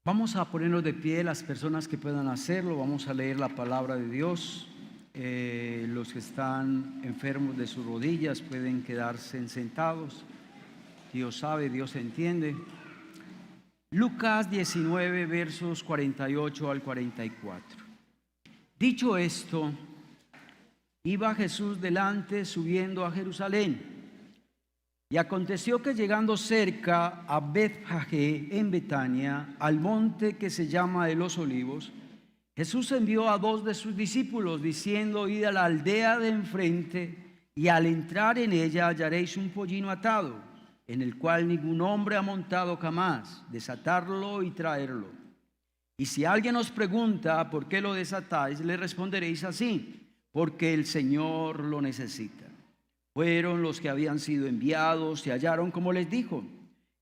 Vamos a ponernos de pie las personas que puedan hacerlo. Vamos a leer la palabra de Dios. Los que están enfermos de sus rodillas pueden quedarse sentados. Dios sabe, Dios entiende. Lucas 19, versos 48 al 44. Dicho esto, iba Jesús delante subiendo a Jerusalén. Y aconteció que llegando cerca a Betfagé en Betania, al monte que se llama de los Olivos, Jesús envió a 2 de sus discípulos, diciendo: id a la aldea de enfrente, y al entrar en ella hallaréis un pollino atado, en el cual ningún hombre ha montado jamás. Desatarlo y traerlo. Y si alguien os pregunta por qué lo desatáis, le responderéis así: porque el Señor lo necesita. Fueron los que habían sido enviados y hallaron como les dijo.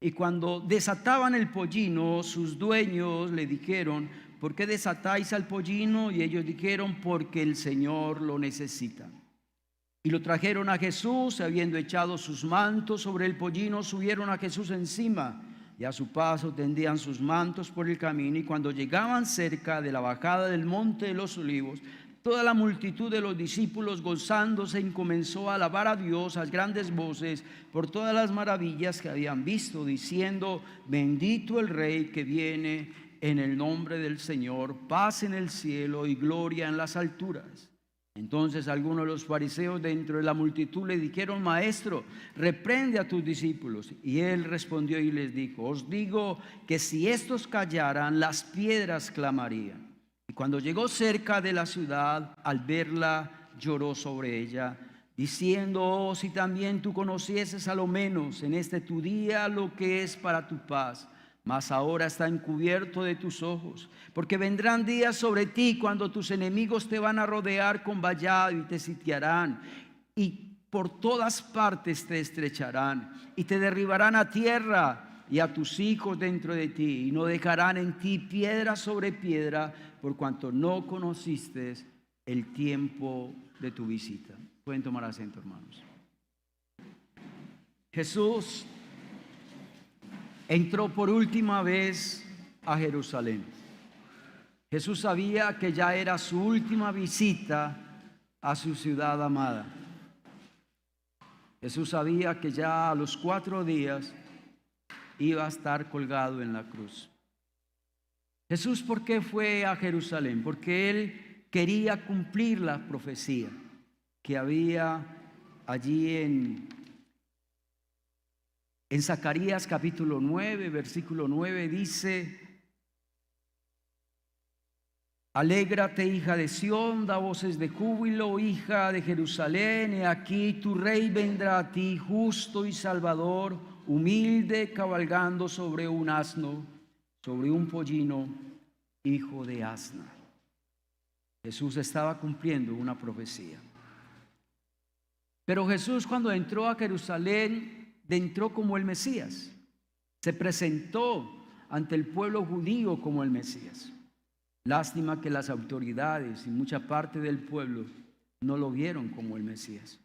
Y cuando desataban el pollino, sus dueños le dijeron: ¿por qué desatáis al pollino? Y ellos dijeron: porque el Señor lo necesita. Y lo trajeron a Jesús, habiendo echado sus mantos sobre el pollino, subieron a Jesús encima, y a su paso tendían sus mantos por el camino. Y cuando llegaban cerca de la bajada del monte de los Olivos, toda la multitud de los discípulos, gozándose, comenzó a alabar a Dios a grandes voces por todas las maravillas que habían visto, diciendo: bendito el Rey que viene en el nombre del Señor, paz en el cielo y gloria en las alturas. Entonces algunos de los fariseos dentro de la multitud le dijeron: Maestro, reprende a tus discípulos. Y él respondió y les dijo: os digo que si estos callaran, las piedras clamarían. Y cuando llegó cerca de la ciudad, al verla, lloró sobre ella, diciendo: oh, si también tú conocieses a lo menos en este tu día lo que es para tu paz, mas ahora está encubierto de tus ojos. Porque vendrán días sobre ti cuando tus enemigos te van a rodear con vallado y te sitiarán, y por todas partes te estrecharán y te derribarán a tierra y a tus hijos dentro de ti, y no dejarán en ti piedra sobre piedra, por cuanto no conociste el tiempo de tu visita. Pueden tomar asiento, hermanos. Jesús entró por última vez a Jerusalén. Jesús sabía que ya era su última visita a su ciudad amada. Jesús sabía que ya a los 4 días iba a estar colgado en la cruz. Jesús, ¿por qué fue a Jerusalén? Porque él quería cumplir la profecía que había allí en Zacarías capítulo 9, versículo 9, dice: alégrate, hija de Sión, da voces de júbilo, hija de Jerusalén, he aquí tu rey vendrá a ti, justo y salvador, humilde, cabalgando sobre un asno, sobre un pollino, hijo de asna. Jesús estaba cumpliendo una profecía. Pero Jesús, cuando entró a Jerusalén, entró como el Mesías. Se presentó ante el pueblo judío como el Mesías. Lástima que las autoridades y mucha parte del pueblo no lo vieron como el Mesías.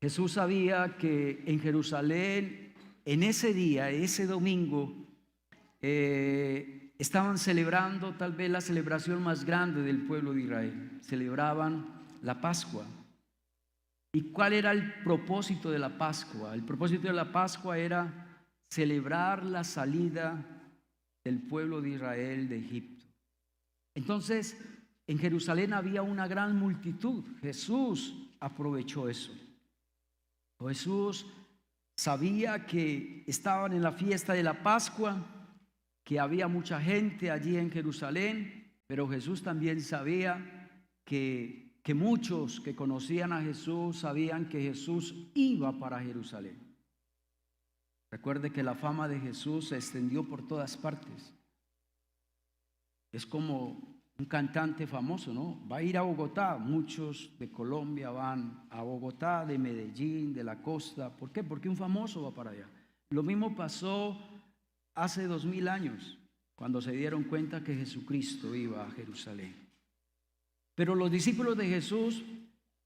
Jesús sabía que en Jerusalén, en ese día, ese domingo, estaban celebrando tal vez la celebración más grande del pueblo de Israel. Celebraban la Pascua. ¿Y cuál era el propósito de la Pascua? El propósito de la Pascua era celebrar la salida del pueblo de Israel de Egipto. Entonces, en Jerusalén había una gran multitud. Jesús aprovechó eso. Jesús sabía que estaban en la fiesta de la Pascua, que había mucha gente allí en Jerusalén, pero Jesús también sabía que muchos que conocían a Jesús sabían que Jesús iba para Jerusalén. Recuerde que la fama de Jesús se extendió por todas partes. Es como un cantante famoso, ¿no? Va a ir a Bogotá. Muchos de Colombia van a Bogotá, de Medellín, de la costa. ¿Por qué? Porque un famoso va para allá. Lo mismo pasó hace 2000 años, cuando se dieron cuenta que Jesucristo iba a Jerusalén. Pero los discípulos de Jesús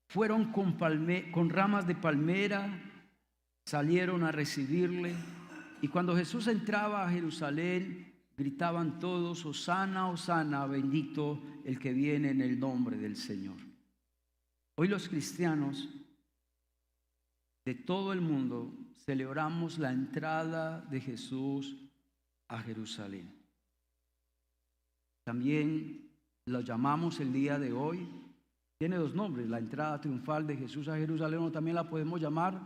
fueron con ramas de palmera, salieron a recibirle, Y cuando Jesús entraba a Jerusalén, gritaban todos: Hosana, Hosana, bendito el que viene en el nombre del Señor. Hoy los cristianos de todo el mundo celebramos la entrada de Jesús a Jerusalén. También lo llamamos el día de hoy, tiene dos nombres: la entrada triunfal de Jesús a Jerusalén, o también la podemos llamar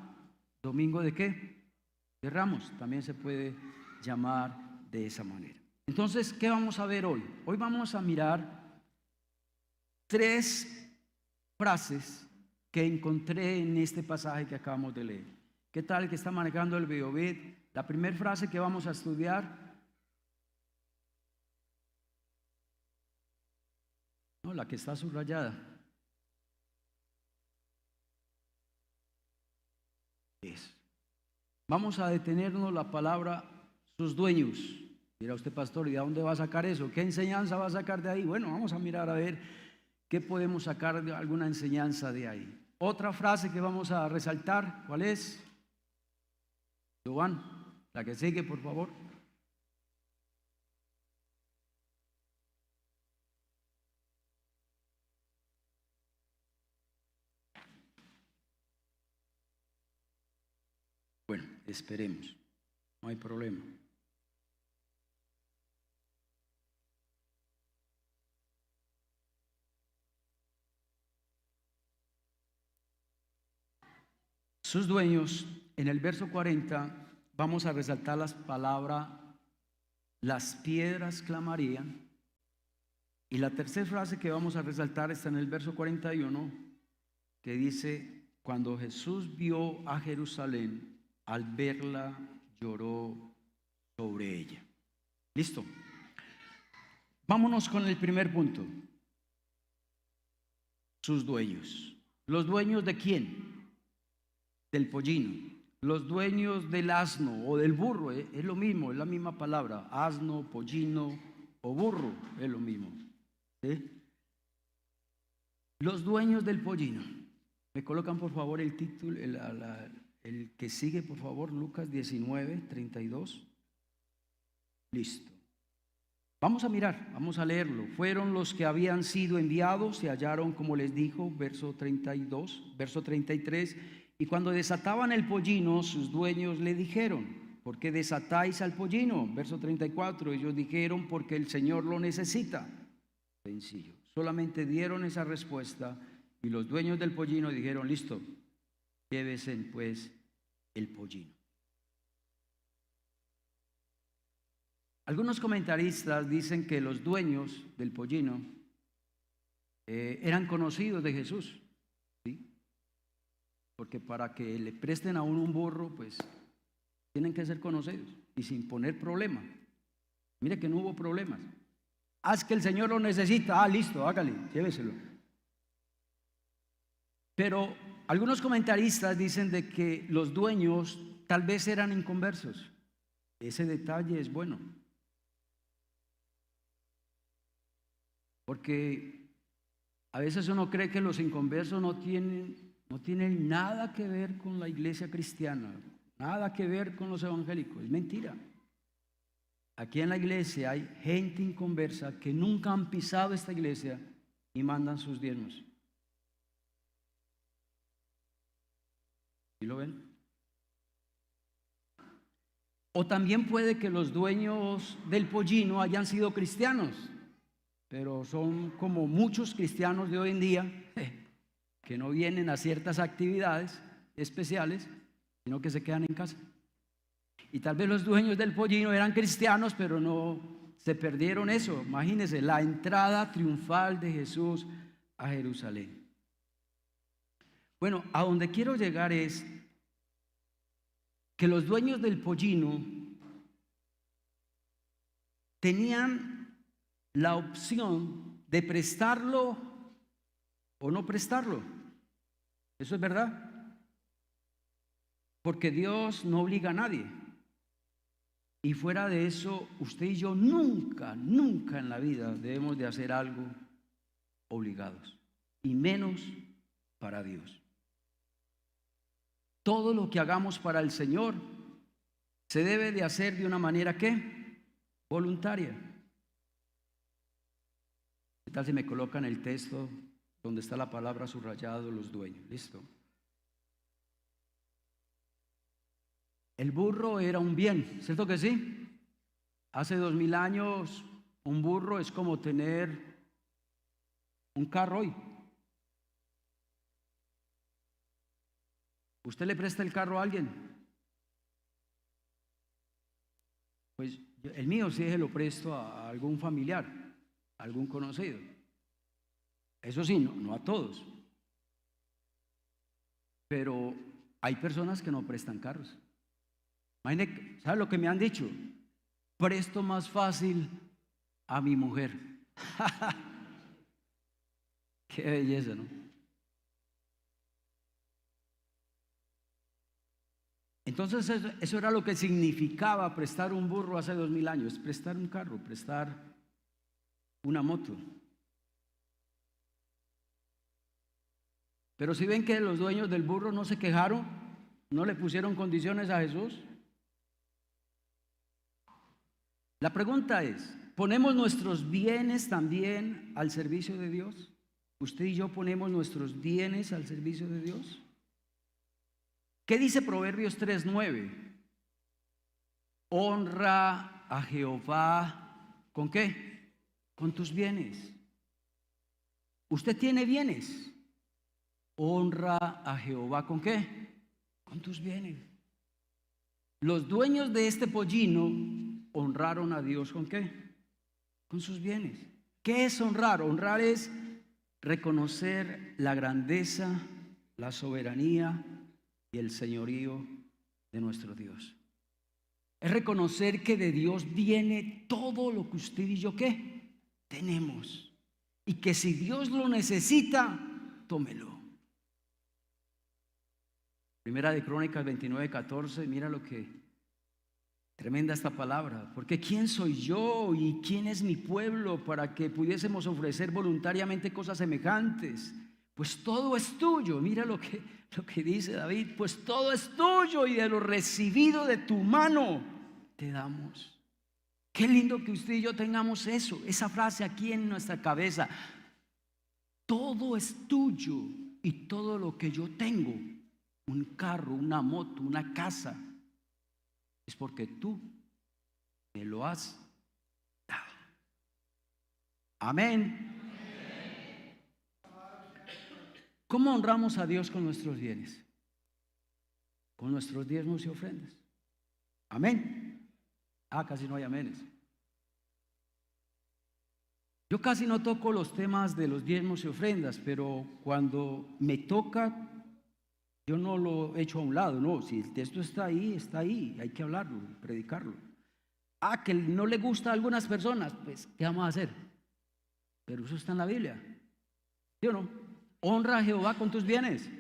domingo de ¿qué? De Ramos, también se puede llamar de esa manera. Entonces, ¿qué vamos a ver hoy? Hoy vamos a mirar 3 frases que encontré en este pasaje que acabamos de leer. ¿Qué tal el que está manejando el Beovid? La primera frase que vamos a estudiar, no, la que está subrayada, es: vamos a detenernos la palabra sus dueños. Dirá usted: pastor, ¿y de dónde va a sacar eso? ¿Qué enseñanza va a sacar de ahí? Bueno, vamos a mirar a ver qué podemos sacar de alguna enseñanza de ahí. Otra frase que vamos a resaltar, ¿cuál es? Giovanni, la que sigue, por favor. Bueno, esperemos, no hay problema. Sus dueños, en el verso 40, vamos a resaltar las palabras: las piedras clamarían. Y la tercera frase que vamos a resaltar está en el verso 41, que dice: cuando Jesús vio a Jerusalén, al verla lloró sobre ella. ¿Listo? Vámonos con el primer punto. Sus dueños. ¿Los dueños de quién? Del pollino. Los dueños del asno o del burro, es lo mismo, es la misma palabra. Asno, pollino o burro, es lo mismo. ¿Sí? Los dueños del pollino. Me colocan por favor el título, el que sigue, por favor, Lucas 19, 32. Listo. Vamos a mirar, vamos a leerlo. Fueron los que habían sido enviados, se hallaron como les dijo, verso 32, verso 33. Y cuando desataban el pollino, sus dueños le dijeron: ¿por qué desatáis al pollino? Verso 34, ellos dijeron: porque el Señor lo necesita. Sencillo. Solamente dieron esa respuesta y los dueños del pollino dijeron: listo, llévese pues el pollino. Algunos comentaristas dicen que los dueños del pollino eran conocidos de Jesús, ¿sí? Porque para que le presten a uno un burro, pues tienen que ser conocidos y sin poner problema. Mire que no hubo problemas. Haz que el Señor lo necesita. Ah, listo, hágale, lléveselo. Pero algunos comentaristas dicen de que los dueños tal vez eran inconversos. Ese detalle es bueno, porque a veces uno cree que los inconversos no tienen nada que ver con la iglesia cristiana, nada que ver con los evangélicos. Es mentira. Aquí en la iglesia hay gente inconversa que nunca han pisado esta iglesia y mandan sus diezmos. ¿Sí lo ven? O también puede que los dueños del pollino hayan sido cristianos, pero son como muchos cristianos de hoy en día que no vienen a ciertas actividades especiales, sino que se quedan en casa. Y tal vez los dueños del pollino eran cristianos, pero no se perdieron eso. Imagínense la entrada triunfal de Jesús a Jerusalén. Bueno, a donde quiero llegar es que los dueños del pollino tenían la opción de prestarlo o no prestarlo. Eso es verdad, porque Dios no obliga a nadie. Y fuera de eso, usted y yo nunca en la vida debemos de hacer algo obligados, y menos para Dios. Todo lo que hagamos para el Señor se debe de hacer de una manera ¿qué? Voluntaria. ¿Qué tal si me colocan el texto donde está la palabra subrayado, los dueños? Listo. El burro era un bien, ¿cierto que sí? Hace 2000 años un burro es como tener un carro hoy. ¿Usted le presta el carro a alguien? Pues el mío sí se lo presto a algún familiar, a algún conocido. Eso sí, no a todos. Pero hay personas que no prestan carros. Imagínate, ¿sabe lo que me han dicho? Presto más fácil a mi mujer. Qué belleza, ¿no? Entonces eso era lo que significaba prestar un burro hace 2000 años, prestar un carro, prestar una moto. Pero si ven que los dueños del burro no se quejaron, no le pusieron condiciones a Jesús. La pregunta es, ¿ponemos nuestros bienes también al servicio de Dios? ¿Usted y yo ponemos nuestros bienes al servicio de Dios? ¿Qué dice Proverbios 3:9? Honra a Jehová, ¿con qué? Con tus bienes. ¿Usted tiene bienes? Honra a Jehová, ¿con qué? Con tus bienes. Los dueños de este pollino honraron a Dios, ¿con qué? Con sus bienes. ¿Qué es honrar? Honrar es reconocer la grandeza, la soberanía y el señorío de nuestro Dios. Es reconocer que de Dios viene todo lo que usted y yo ¿qué? Tenemos. Y que si Dios lo necesita, tómelo. Primera de Crónicas 29:14, mira lo que tremenda esta palabra, porque ¿quién soy yo y quién es mi pueblo para que pudiésemos ofrecer voluntariamente cosas semejantes? Pues todo es tuyo. Mira lo que dice David, pues todo es tuyo y de lo recibido de tu mano te damos. Qué lindo que usted y yo tengamos eso, esa frase aquí en nuestra cabeza. Todo es tuyo y todo lo que yo tengo, un carro, una moto, una casa, es porque tú me lo has dado. Amén. ¿Cómo honramos a Dios con nuestros bienes? Con nuestros diezmos y ofrendas. Amén. Casi no hay amenes. Yo casi no toco los temas de los diezmos y ofrendas, pero cuando me toca, yo no lo echo a un lado. No, si el texto está ahí, hay que hablarlo, predicarlo. Que no le gusta a algunas personas, pues ¿qué vamos a hacer? Pero eso está en la Biblia, ¿sí o no? Honra a Jehová con tus bienes.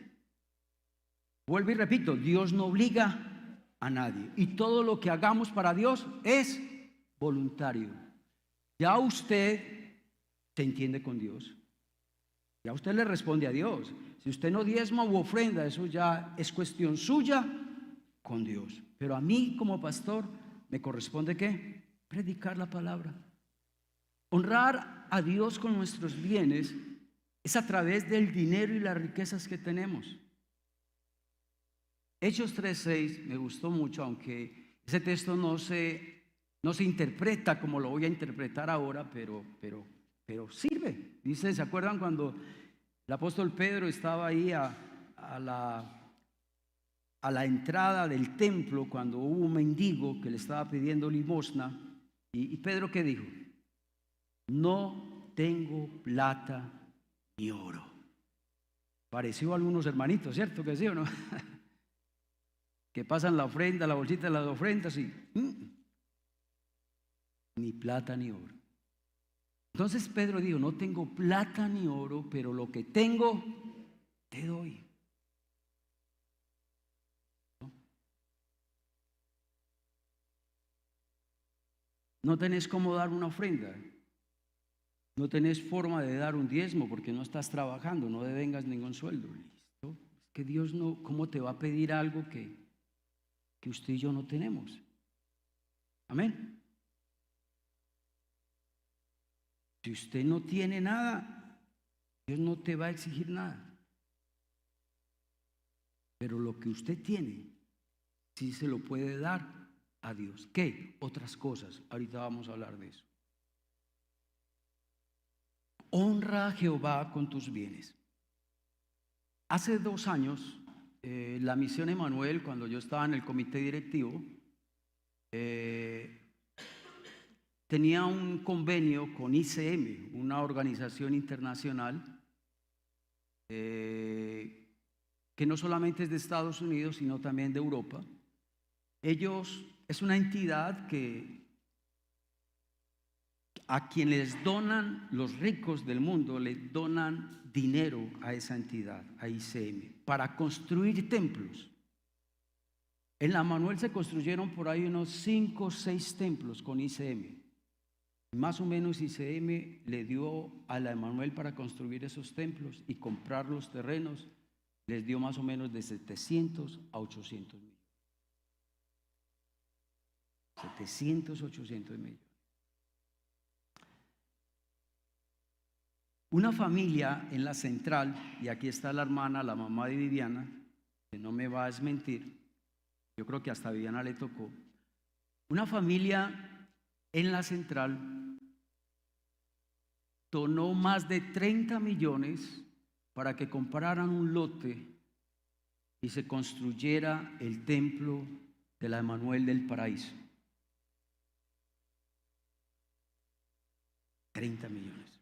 Vuelvo y repito, Dios no obliga a nadie y todo lo que hagamos para Dios es voluntario. Ya usted se entiende con Dios, ya usted le responde a Dios. Si usted no diezma u ofrenda, eso ya es cuestión suya con Dios. Pero a mí como pastor me corresponde ¿qué? Predicar la palabra. Honrar a Dios con nuestros bienes es a través del dinero y las riquezas que tenemos. Hechos 3:6 me gustó mucho, aunque ese texto no se interpreta como lo voy a interpretar ahora, pero sirve. Dice, ¿se acuerdan cuando el apóstol Pedro estaba ahí a la entrada del templo, cuando hubo un mendigo que le estaba pidiendo limosna? Y Pedro, ¿qué dijo? No tengo plata ni oro. Pareció a algunos hermanitos, ¿cierto que sí o no? Que pasan la ofrenda, la bolsita de las ofrendas y ni plata ni oro. Entonces Pedro dijo, no tengo plata ni oro, pero lo que tengo te doy. No tenés cómo dar una ofrenda, no tenés forma de dar un diezmo porque no estás trabajando, no devengas ningún sueldo. ¿Listo? Es que Dios no, ¿cómo te va a pedir algo que usted y yo no tenemos? Amén. Si usted no tiene nada, Dios no te va a exigir nada. Pero lo que usted tiene, sí se lo puede dar a Dios. ¿Qué? Otras cosas. Ahorita vamos a hablar de eso. Honra a Jehová con tus bienes. Hace 2 años, la Misión Emanuel, cuando yo estaba en el comité directivo, tenía un convenio con ICM, una organización internacional que no solamente es de Estados Unidos, sino también de Europa. Ellos, es una entidad que a quienes donan, los ricos del mundo, le donan dinero a esa entidad, a ICM, para construir templos. En la Emanuel se construyeron por ahí unos 5 o 6 templos con ICM. Más o menos ICM le dio a la Emanuel para construir esos templos y comprar los terrenos, les dio más o menos de 700 a 800 millones. 700, 800 millones. Una familia en la central, y aquí está la hermana, la mamá de Viviana, que no me va a desmentir, yo creo que hasta a Viviana le tocó. Una familia en la central donó más de 30 millones para que compraran un lote y se construyera el templo de la Emanuel del Paraíso. 30 millones.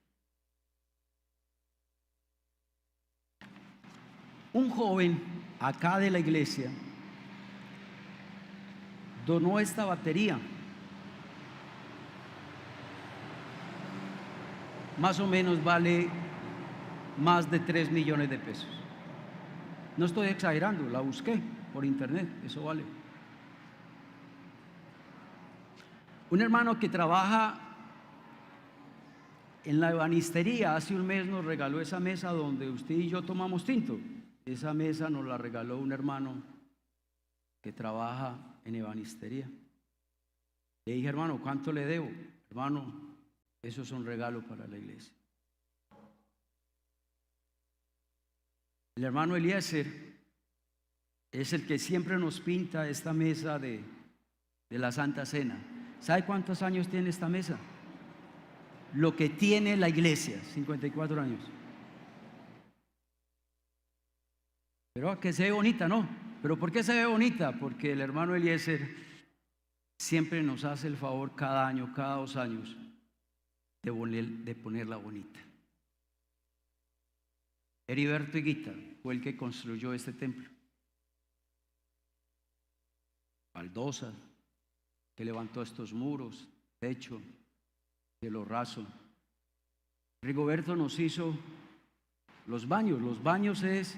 Un joven acá de la iglesia donó esta batería. Más o menos vale más de 3 millones de pesos. No estoy exagerando, la busqué por internet, eso vale. Un hermano que trabaja en la ebanistería hace un mes nos regaló esa mesa donde usted y yo tomamos tinto. Esa mesa nos la regaló un hermano que trabaja en ebanistería. Le dije, hermano, ¿cuánto le debo? Hermano, eso es un regalo para la iglesia. El hermano Eliezer es el que siempre nos pinta esta mesa de la Santa Cena. ¿Sabe cuántos años tiene esta mesa? Lo que tiene la iglesia, 54 años. Pero que se ve bonita, ¿no? ¿Pero por qué se ve bonita? Porque el hermano Eliezer siempre nos hace el favor cada año, cada 2 años, de ponerla bonita. Heriberto Higuita fue el que construyó este templo. Baldosa, que levantó estos muros, techo, de lo raso. Rigoberto nos hizo los baños. Los baños es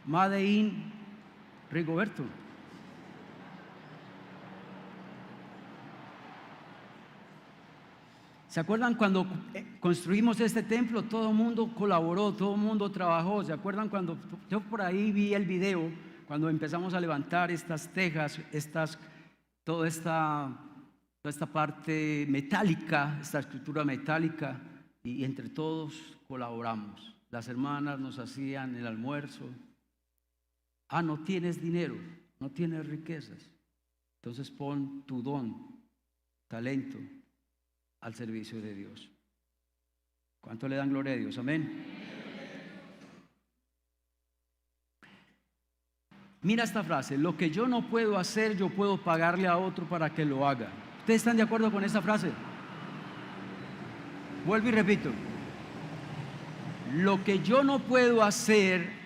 Made in Rigoberto. ¿Se acuerdan cuando construimos este templo? Todo el mundo colaboró, todo el mundo trabajó. ¿Se acuerdan cuando yo por ahí vi el video, cuando empezamos a levantar estas tejas, toda esta parte metálica, esta estructura metálica, y entre todos colaboramos? Las hermanas nos hacían el almuerzo. No tienes dinero, no tienes riquezas, entonces pon tu don, talento al servicio de Dios. ¿Cuánto le dan gloria a Dios? Amén. Mira esta frase: lo que yo no puedo hacer, yo puedo pagarle a otro para que lo haga. ¿Ustedes están de acuerdo con esta frase? Vuelvo y repito: lo que yo no puedo hacer,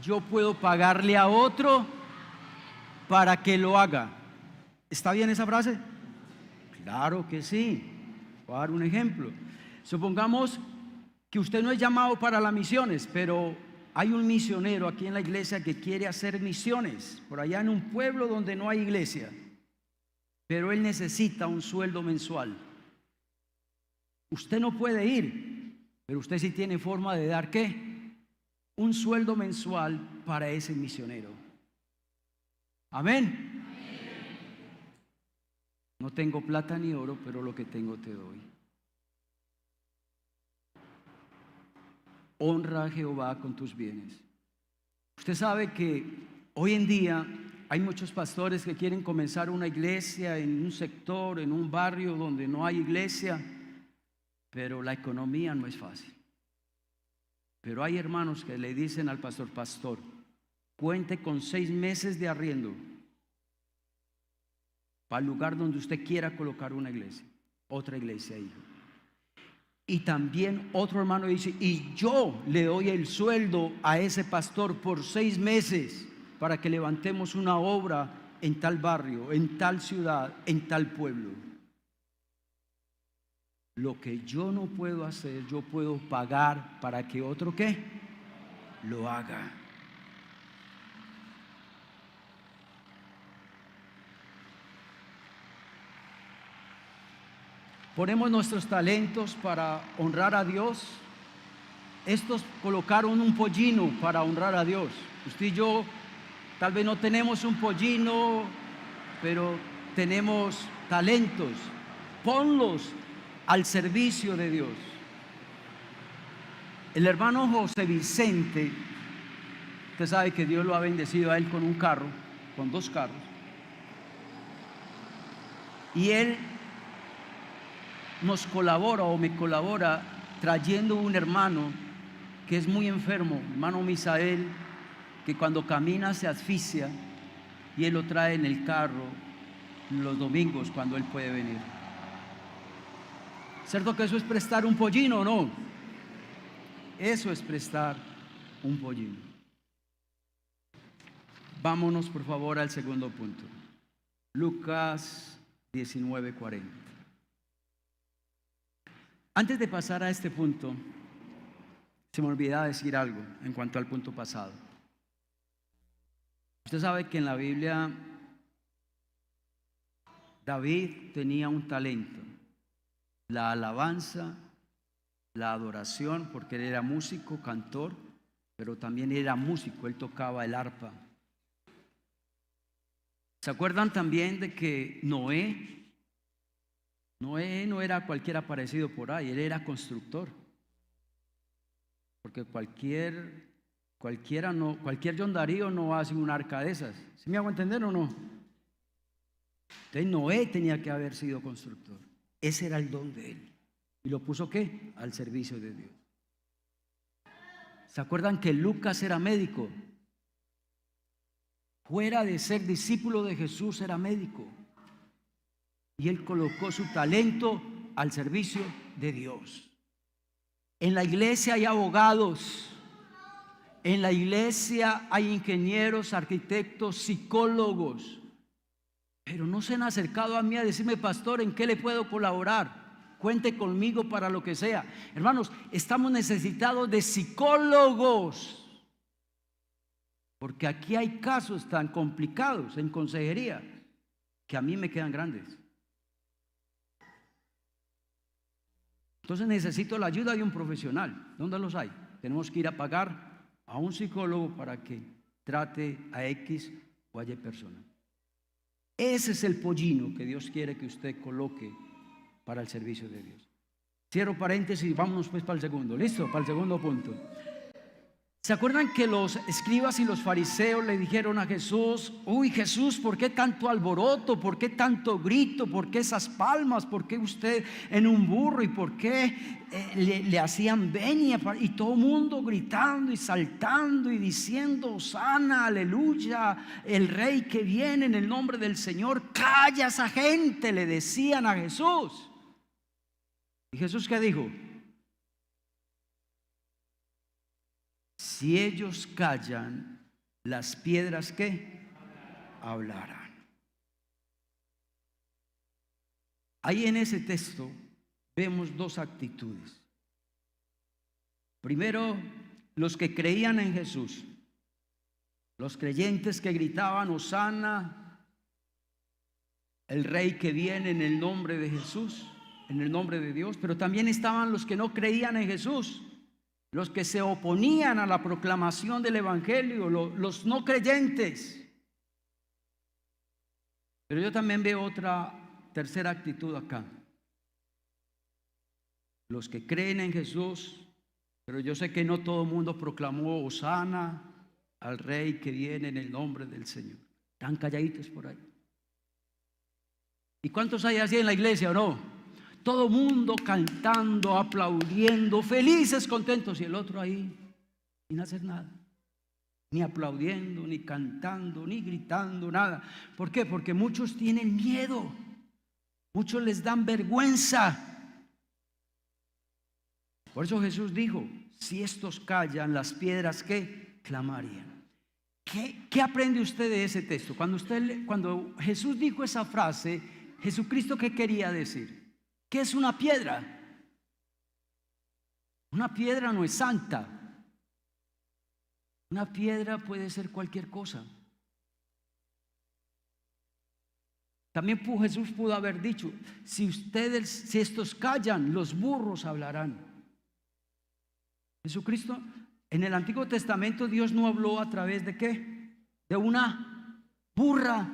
yo puedo pagarle a otro para que lo haga. ¿Está bien esa frase? Claro que sí. Voy a dar un ejemplo. Supongamos que usted no es llamado para las misiones, pero hay un misionero aquí en la iglesia que quiere hacer misiones por allá en un pueblo donde no hay iglesia, pero él necesita un sueldo mensual. Usted no puede ir, pero usted sí tiene forma de dar ¿qué? Un sueldo mensual para ese misionero. Amén. No tengo plata ni oro, pero lo que tengo te doy. Honra a Jehová con tus bienes. Usted sabe que hoy en día hay muchos pastores que quieren comenzar una iglesia en un sector, en un barrio donde no hay iglesia, pero la economía no es fácil. Pero hay hermanos que le dicen al pastor: pastor, cuente con 6 meses de arriendo para el lugar donde usted quiera colocar una iglesia, otra iglesia ahí. Y también otro hermano dice: y yo le doy el sueldo a ese pastor por 6 meses para que levantemos una obra en tal barrio, en tal ciudad, en tal pueblo. Lo que yo no puedo hacer, yo puedo pagar para que otro ¿qué? Lo haga. Ponemos nuestros talentos para honrar a Dios. Estos colocaron un pollino para honrar a Dios. Usted y yo tal vez no tenemos un pollino, pero tenemos talentos. Ponlos al servicio de Dios. El hermano José Vicente, usted sabe que Dios lo ha bendecido a él con un carro, con 2 carros. Y él nos colabora o me colabora trayendo un hermano que es muy enfermo, hermano Misael, que cuando camina se asfixia, y él lo trae en el carro los domingos cuando él puede venir. ¿Cierto que eso es prestar un pollino o no? Eso es prestar un pollino. Vámonos por favor al segundo punto. Lucas 19:40. Antes de pasar a este punto, se me olvidaba decir algo en cuanto al punto pasado. Usted sabe que en la Biblia David tenía un talento: la alabanza, la adoración, porque él era músico, cantor, pero también era músico, él tocaba el arpa. ¿Se acuerdan también de que Noé no era cualquier aparecido por ahí? Él era constructor. Porque cualquier John Darío no hace un arca de esas. ¿Sí me hago entender o no? Entonces Noé tenía que haber sido constructor. Ese era el don de él. ¿Y lo puso qué? Al servicio de Dios. ¿Se acuerdan que Lucas era médico? Fuera de ser discípulo de Jesús, era médico. Y él colocó su talento al servicio de Dios. En la iglesia hay abogados, en la iglesia hay ingenieros, arquitectos, psicólogos, pero no se han acercado a mí a decirme: pastor, ¿en qué le puedo colaborar? Cuente conmigo para lo que sea. Hermanos, estamos necesitados de psicólogos, porque aquí hay casos tan complicados en consejería que a mí me quedan grandes. Entonces necesito la ayuda de un profesional. ¿Dónde los hay? Tenemos que ir a pagar a un psicólogo para que trate a X o Y persona. Ese es el pollino que Dios quiere que usted coloque para el servicio de Dios. Cierro paréntesis y vámonos pues para el segundo. ¿Listo? Para el segundo punto. ¿Se acuerdan que los escribas y los fariseos le dijeron a Jesús: uy, Jesús, ¿por qué tanto alboroto? ¿Por qué tanto grito? ¿Por qué esas palmas? ¿Por qué usted en un burro? ¿Y por qué le hacían venia? Y todo el mundo gritando y saltando y diciendo: Hosana, aleluya, el rey que viene en el nombre del Señor. Calla esa gente, le decían a Jesús. ¿Y Jesús qué dijo? Si ellos callan, las piedras ¿qué? Hablarán. Ahí en ese texto vemos 2 actitudes. Primero, los que creían en Jesús, los creyentes que gritaban: Hosana, el rey que viene en el nombre de Jesús, en el nombre de Dios. Pero también estaban los que no creían en Jesús, los que se oponían a la proclamación del evangelio, los no creyentes. Pero yo también veo tercera actitud acá. Los que creen en Jesús, pero yo sé que no todo el mundo proclamó Hosana al Rey que viene en el nombre del Señor. Están calladitos por ahí. ¿Y cuántos hay así en la iglesia o no? Todo el mundo cantando, aplaudiendo, felices, contentos, y el otro ahí sin hacer nada. Ni aplaudiendo, ni cantando, ni gritando, nada. ¿Por qué? Porque muchos tienen miedo. Muchos les dan vergüenza. Por eso Jesús dijo, si estos callan, las piedras ¿qué? Clamarían. ¿Qué aprende usted de ese texto? Cuando Jesús dijo esa frase, Jesucristo, ¿qué quería decir? ¿Qué es una piedra? Una piedra no es santa. Una piedra puede ser cualquier cosa. También Jesús pudo haber dicho, si estos callan, los burros hablarán. Jesucristo, en el Antiguo Testamento Dios no habló a través de ¿qué? De una burra.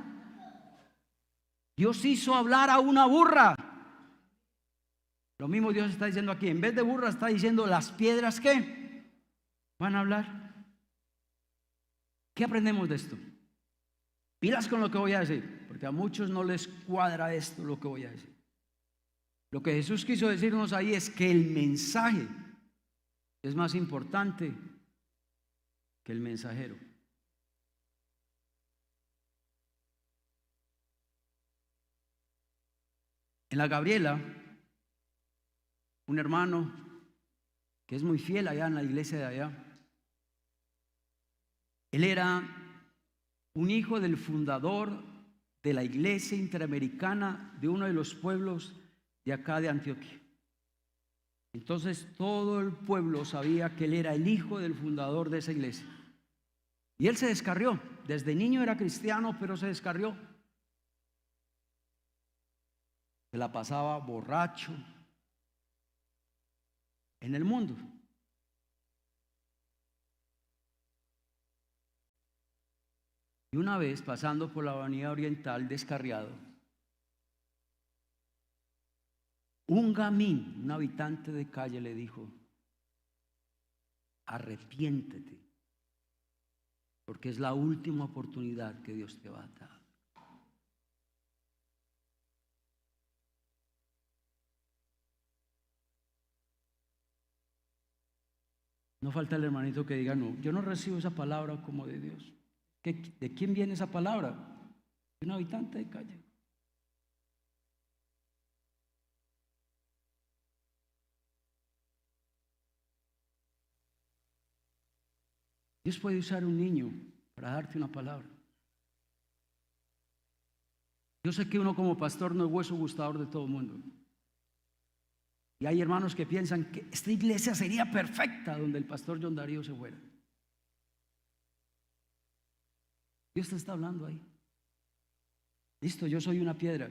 Dios hizo hablar a una burra. Lo mismo Dios está diciendo aquí, en vez de burra está diciendo las piedras ¿qué? Van a hablar. ¿Qué aprendemos de esto? Pilas con lo que voy a decir, porque a muchos no les cuadra esto lo que voy a decir. Lo que Jesús quiso decirnos ahí es que el mensaje es más importante que el mensajero. En la Gabriela, un hermano que es muy fiel allá en la iglesia de allá, él era un hijo del fundador de la iglesia interamericana de uno de los pueblos de acá de Antioquia. Entonces todo el pueblo sabía que él era el hijo del fundador de esa iglesia. Y él se descarrió. Desde niño era cristiano, pero se descarrió. Se la pasaba borracho en el mundo. Y una vez pasando por la avenida Oriental descarriado, un gamín, un habitante de calle, le dijo: arrepiéntete, porque es la última oportunidad que Dios te va a dar. No falta el hermanito que diga: no, yo no recibo esa palabra como de Dios. ¿De quién viene esa palabra? De un habitante de calle. Dios puede usar un niño para darte una palabra. Yo sé que uno como pastor no es hueso gustador de todo el mundo. Y hay hermanos que piensan que esta iglesia sería perfecta donde el pastor John Darío se fuera. Dios te está hablando ahí. Listo, yo soy una piedra.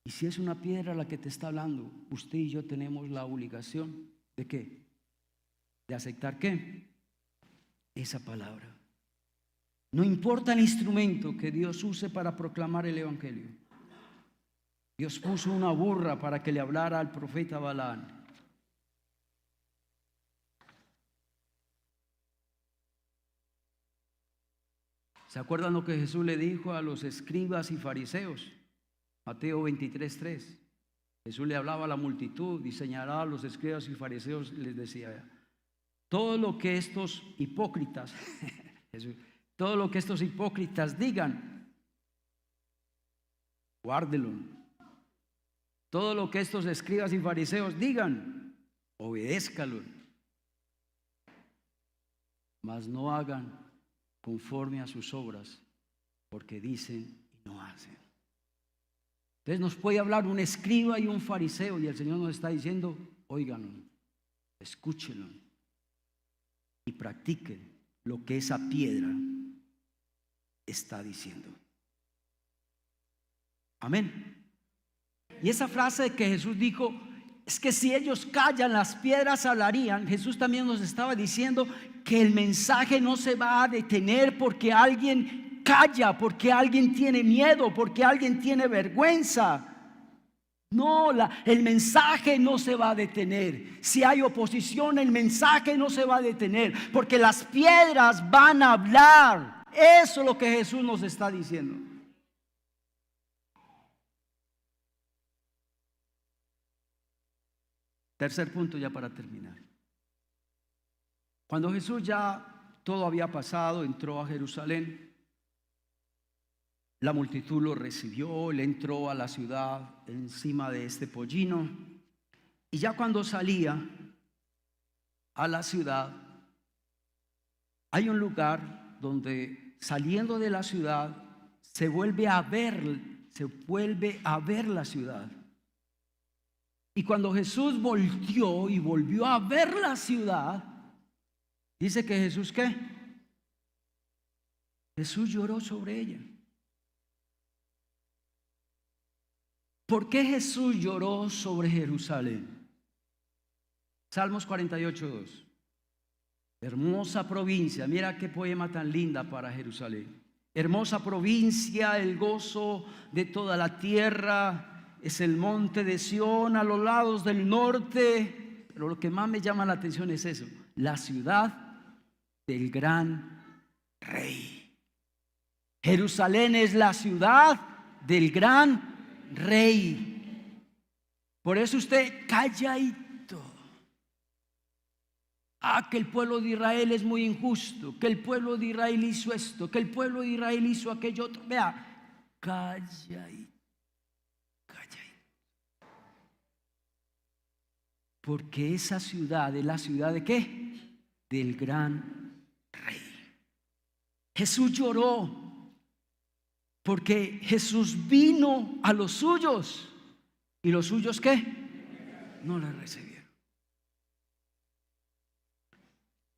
Y si es una piedra la que te está hablando, usted y yo tenemos la obligación ¿de qué? De aceptar ¿qué? Esa palabra. No importa el instrumento que Dios use para proclamar el evangelio. Dios puso una burra para que le hablara al profeta Balaam. ¿Se acuerdan lo que Jesús le dijo a los escribas y fariseos? Mateo 23:3. Jesús le hablaba a la multitud y señalaba a los escribas y fariseos y les decía: todo lo que estos hipócritas todo lo que estos hipócritas digan, guárdelo. Todo lo que estos escribas y fariseos digan, obedézcalo. Mas no hagan conforme a sus obras, porque dicen y no hacen. Entonces nos puede hablar un escriba y un fariseo, y el Señor nos está diciendo: óiganlo, escúchenlo y practiquen lo que esa piedra está diciendo. Amén. Y esa frase que Jesús dijo, Es que si ellos callan, las piedras hablarían. Jesús también nos estaba diciendo que el mensaje no se va a detener porque alguien calla, porque alguien tiene miedo, porque alguien tiene vergüenza. No, el mensaje no se va a detener. Si hay oposición, el mensaje no se va a detener, porque las piedras van a hablar. Eso es lo que Jesús nos está diciendo. Tercer punto, ya para terminar. Cuando Jesús ya todo había pasado, entró a Jerusalén. La multitud lo recibió, él entró a la ciudad encima de este pollino. Y ya cuando salía a la ciudad, hay un lugar donde saliendo de la ciudad se vuelve a ver la ciudad. Y cuando Jesús volteó y volvió a ver la ciudad, dice que Jesús, ¿qué? Jesús lloró sobre ella. ¿Por qué Jesús lloró sobre Jerusalén? Salmos 48:2. Hermosa provincia, mira qué poema tan linda para Jerusalén. Hermosa provincia, el gozo de toda la tierra, es el monte de Sión a los lados del norte. Pero lo que más me llama la atención es eso, la ciudad del gran rey. Jerusalén es la ciudad del gran rey. Por eso usted calladito. Que el pueblo de Israel es muy injusto, que el pueblo de Israel hizo esto, que el pueblo de Israel hizo aquello otro. Vea, calladito. Porque esa ciudad es la ciudad de ¿qué? Del gran rey. Jesús lloró porque Jesús vino a los suyos y los suyos ¿qué? No le recibieron.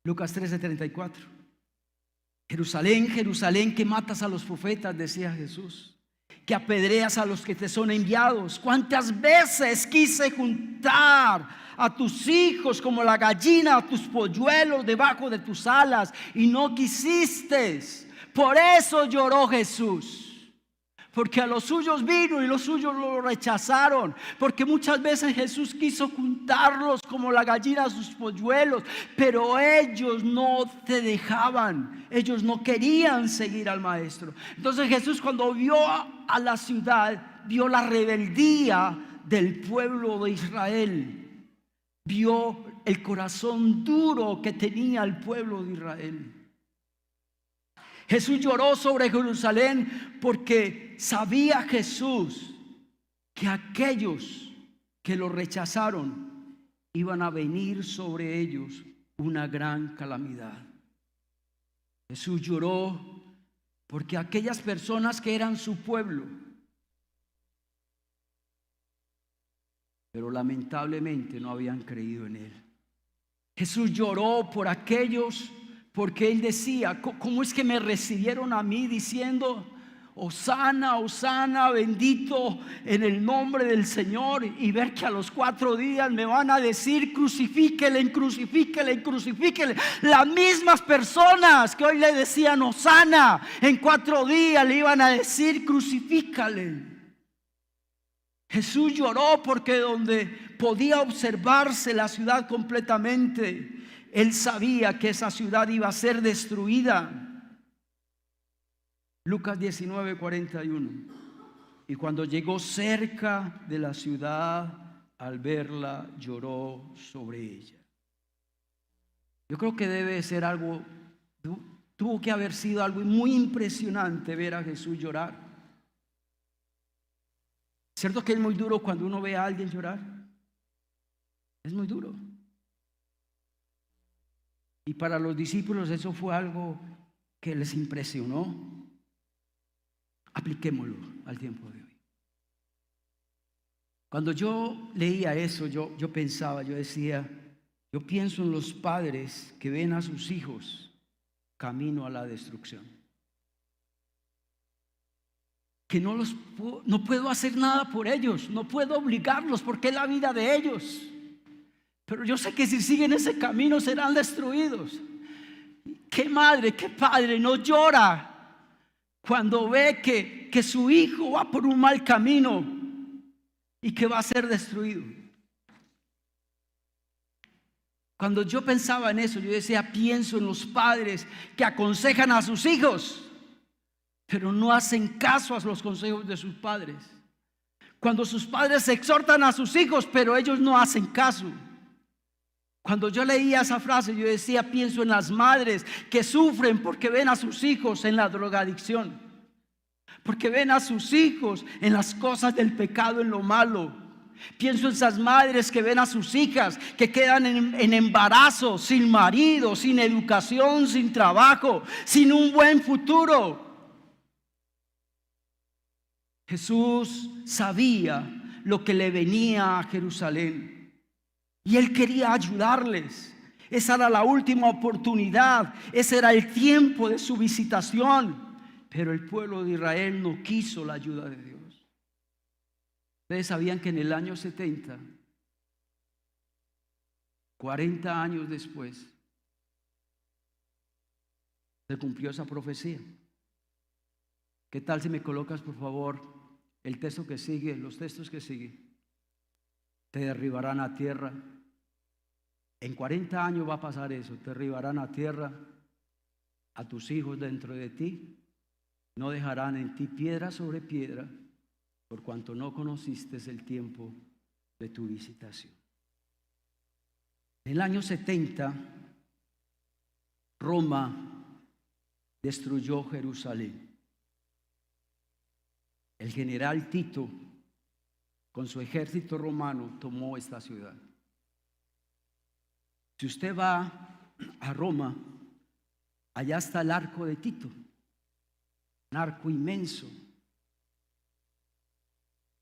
Lucas 13:34. Jerusalén, Jerusalén, que matas a los profetas, decía Jesús, que apedreas a los que te son enviados. ¿Cuántas veces quise juntar a tus hijos como la gallina a tus polluelos debajo de tus alas y no quisiste? Por eso lloró Jesús. Porque a los suyos vino y los suyos lo rechazaron. Porque muchas veces Jesús quiso juntarlos como la gallina a sus polluelos, pero ellos no te dejaban. Ellos no querían seguir al maestro. Entonces Jesús, cuando vio a la ciudad, vio la rebeldía del pueblo de Israel. Vio el corazón duro que tenía el pueblo de Israel. Jesús lloró sobre Jerusalén porque sabía Jesús que aquellos que lo rechazaron iban a venir sobre ellos una gran calamidad. Jesús lloró porque aquellas personas que eran su pueblo, pero lamentablemente no habían creído en él. Jesús lloró por aquellos, porque él decía, ¿cómo es que me recibieron a mí diciendo Hosana, Hosana, bendito en el nombre del Señor? Y ver que a los 4 días me van a decir crucifíquele, crucifíquele, crucifíquele. Las mismas personas que hoy le decían Hosana, en 4 días le iban a decir crucifícale. Jesús lloró porque donde podía observarse la ciudad completamente, él sabía que esa ciudad iba a ser destruida. Lucas 19:41. Y cuando llegó cerca de la ciudad, al verla, lloró sobre ella. Yo creo que debe ser algo, tuvo que haber sido algo muy impresionante ver a Jesús llorar. ¿Cierto que es muy duro cuando uno ve a alguien llorar? Es muy duro. Y para los discípulos eso fue algo que les impresionó. Apliquémoslo al tiempo de hoy. Cuando yo leía eso, yo pensaba, yo decía, yo pienso en los padres que ven a sus hijos camino a la destrucción. que no puedo hacer nada por ellos, no puedo obligarlos porque es la vida de ellos. Pero yo sé que si siguen ese camino serán destruidos. ¿Qué madre, qué padre no llora cuando ve que su hijo va por un mal camino y que va a ser destruido? Cuando yo pensaba en eso, yo decía, pienso en los padres que aconsejan a sus hijos, pero no hacen caso a los consejos de sus padres. Cuando sus padres exhortan a sus hijos, pero ellos no hacen caso. Cuando yo leía esa frase, yo decía, pienso en las madres que sufren porque ven a sus hijos en la drogadicción, porque ven a sus hijos en las cosas del pecado, en lo malo. Pienso en esas madres que ven a sus hijas que quedan en embarazo, sin marido, sin educación, sin trabajo, sin un buen futuro. Jesús sabía lo que le venía a Jerusalén y él quería ayudarles. Esa era la última oportunidad, ese era el tiempo de su visitación, pero el pueblo de Israel no quiso la ayuda de Dios. Ustedes sabían que en el año 70, 40 años después, se cumplió esa profecía. ¿Qué tal si me colocas, por favor, el texto que sigue, los textos que siguen? Te derribarán a tierra. En 40 años va a pasar eso. Te derribarán a tierra a tus hijos dentro de ti. No dejarán en ti piedra sobre piedra, por cuanto no conociste el tiempo de tu visitación. En el año 70, Roma destruyó Jerusalén. El general Tito, con su ejército romano, tomó esta ciudad. Si usted va a Roma, allá está el arco de Tito, un arco inmenso.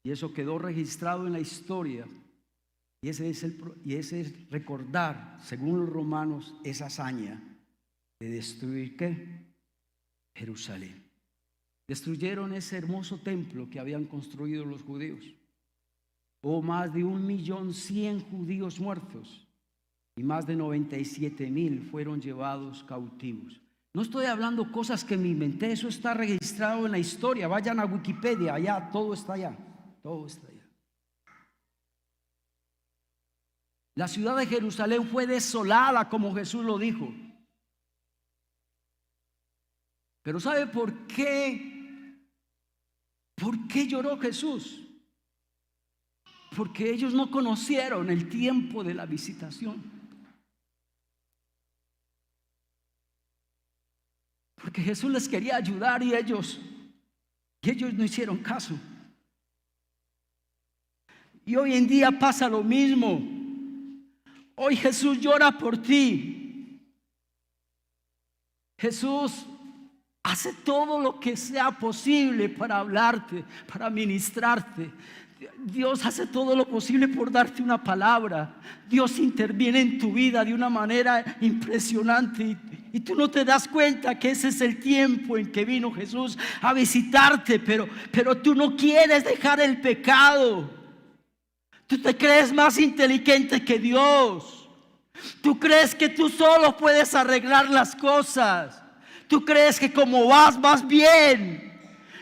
Y eso quedó registrado en la historia. Y ese es recordar, según los romanos, esa hazaña de destruir ¿qué? Jerusalén. Destruyeron ese hermoso templo que habían construido los judíos. Hubo más de 1.100.000 judíos muertos y más de 97.000 fueron llevados cautivos. No estoy hablando cosas que me inventé, eso está registrado en la historia. Vayan a Wikipedia, allá todo está allá. Todo está allá. La ciudad de Jerusalén fue desolada, como Jesús lo dijo. Pero ¿sabe por qué? ¿Por qué lloró Jesús? Porque ellos no conocieron el tiempo de la visitación. Porque Jesús les quería ayudar y ellos no hicieron caso. Y hoy en día pasa lo mismo. Hoy Jesús llora por ti. Jesús hace todo lo que sea posible para hablarte, para ministrarte. Dios hace todo lo posible por darte una palabra. Dios interviene en tu vida de una manera impresionante y tú no te das cuenta que ese es el tiempo en que vino Jesús a visitarte, pero tú no quieres dejar el pecado. Tú te crees más inteligente que Dios. Tú crees que tú solo puedes arreglar las cosas. Tú crees que como vas bien.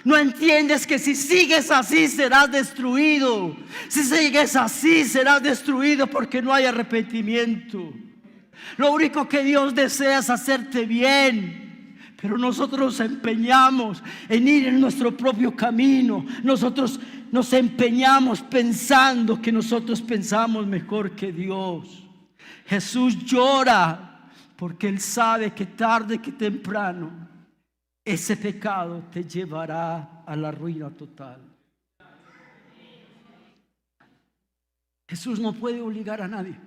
No entiendes que si sigues así serás destruido. Si sigues así serás destruido porque no hay arrepentimiento. Lo único que Dios desea es hacerte bien. Pero nosotros nos empeñamos en ir en nuestro propio camino. Nosotros nos empeñamos pensando que nosotros pensamos mejor que Dios. Jesús llora porque Él sabe que tarde que temprano ese pecado te llevará a la ruina total. Jesús no puede obligar a nadie.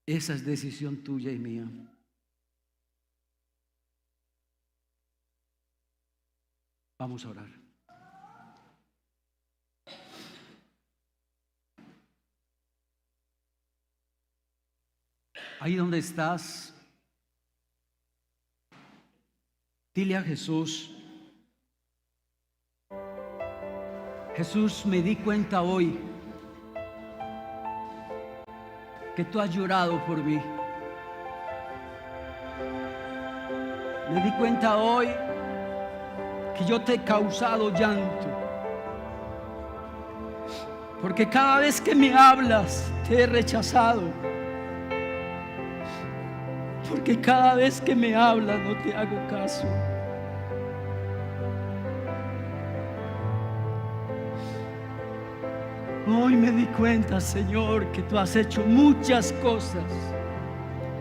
Esa es decisión tuya y mía. Vamos a orar. Ahí donde estás, Dile a Jesús: Jesús, me di cuenta hoy que tú has llorado por mí. Me di cuenta hoy que yo te he causado llanto, porque cada vez que me hablas te he rechazado, porque cada vez que me hablas no te hago caso. Hoy me di cuenta, Señor, que tú has hecho muchas cosas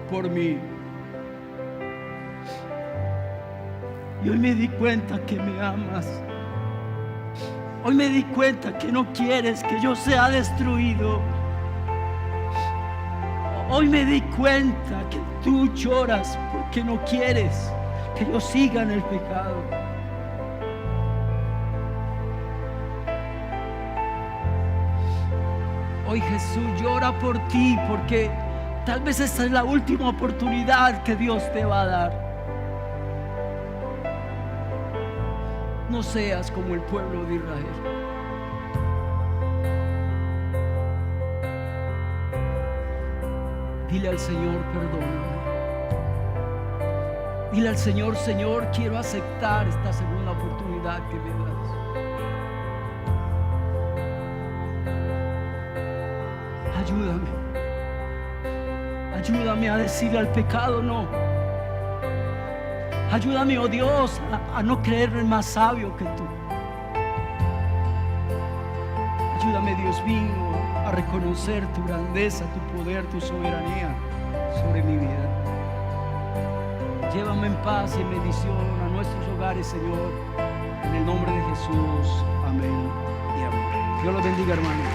por mí. Y hoy me di cuenta que me amas. Hoy me di cuenta que no quieres que yo sea destruido. Hoy me di cuenta que tú lloras porque no quieres que yo siga en el pecado. Hoy Jesús llora por ti, porque tal vez esta es la última oportunidad que Dios te va a dar. No seas como el pueblo de Israel. Dile al Señor: perdóname. Dile al Señor: Señor, quiero aceptar esta segunda oportunidad que me das. Ayúdame. Ayúdame a decirle al pecado no. Ayúdame, oh Dios, a no creerme más sabio que tú. Ayúdame, Dios mío, a reconocer tu grandeza, tu poder, tu soberanía sobre mi vida. Llévame en paz y en bendición a nuestros hogares, Señor, en el nombre de Jesús. Amén y amén. Dios los bendiga, hermanos.